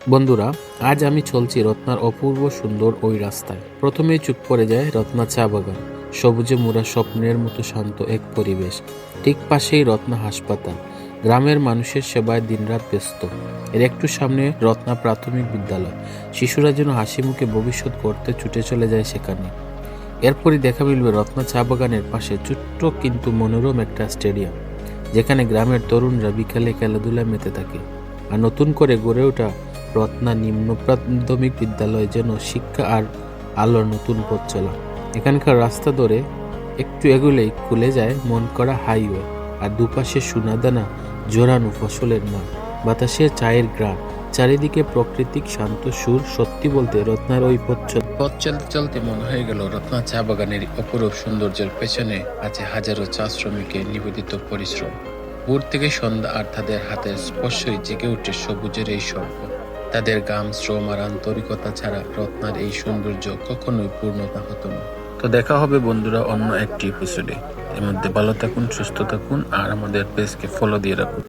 বন্ধুরা, আজ আমি চলছি রত্নার অপূর্ব সুন্দর ওই রাস্তায়। প্রথমেই চোখ পড়ে যায় রত্না চা বাগান। সবুজে মোড়া স্বপ্নের মতো শান্ত এক পরিবেশ। ঠিক পাশেই রত্না হাসপাতাল। গ্রামের মানুষের সেবায় দিনরাত ব্যস্ত। এর একটু সামনে রত্না প্রাথমিক বিদ্যালয়। শিশুরা যেন হাসি মুখে ভবিষ্যৎ করতে ছুটে চলে যায় সেখানে। এরপরই দেখা মিলবে রত্না চা বাগানের পাশে ছোট্ট কিন্তু মনোরম একটা স্টেডিয়াম, যেখানে গ্রামের তরুণরা বিকালে খেলাধুলায় মেতে থাকে। আর নতুন করে গড়ে ওঠা রত্না নিম্ন প্রাথমিক বিদ্যালয় যেন শিক্ষা আর আলোর নতুন পথ চলা। এখানকার রাস্তা ধরে একটু এগুলেই খুলে যায় মন করা হাইওয়ে, আর দুপাশে সোনাদানা জোরানো ফসলের মাঠ, বাতাসে চায়ের গ্রাম, চারিদিকে প্রাকৃতিক শান্ত সুর। সত্যি বলতে রত্নার ওই পথ চলতে চলতে মনে হয়ে গেল রত্না চা বাগানের অপরূপ সৌন্দর্যের পেছনে আছে হাজারো চা শ্রমিকের নিবেদিত পরিশ্রম। ভোর থেকে সন্ধ্যা, আর তাদের হাতের স্পর্শই জেগে উঠে সবুজের এই স্বর্গ। তাদের ঘাম, শ্রম আর আন্তরিকতা ছাড়া রত্নার এই সৌন্দর্য কখনোই পূর্ণতা হতো না। তো দেখা হবে বন্ধুরা অন্য একটি এপিসোডে। এর মধ্যে ভালো থাকুন, সুস্থ থাকুন আর আমাদের পেজকে ফলো দিয়ে রাখুন।